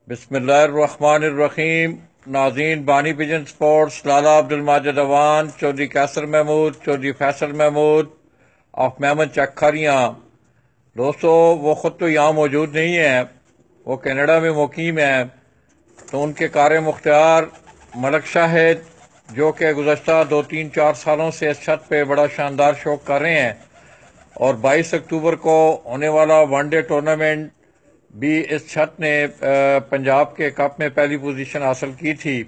बिस्मिल्लाहिर्रहमानिर्रहीम। नाज़रीन, बानी pigeon sports, Lala Abdul Majid Awan, Chaudhry Qaiser Mahmood, Chaudhry Faisal Mahmood of Memon चक्खरियाँ। दोस्तों, वो ख़ुद तो यहाँ मौजूद नहीं है, वो कनाडा में मुकीम है। तो उनके कार मुख्तियार मलक शाहिद, जो कि गुज़श्ता 2-3-4 सालों से इस छत पे बड़ा शानदार शो कर रहे हैं, और 22 अक्टूबर को होने वाला वनडे टूर्नामेंट भी इस छत ने पंजाब के कप में पहली पोजीशन हासिल की थी।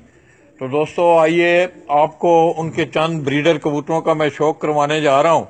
तो दोस्तों, आइए आपको उनके चंद ब्रीडर कबूतरों का मैं शौक करवाने जा रहा हूँ।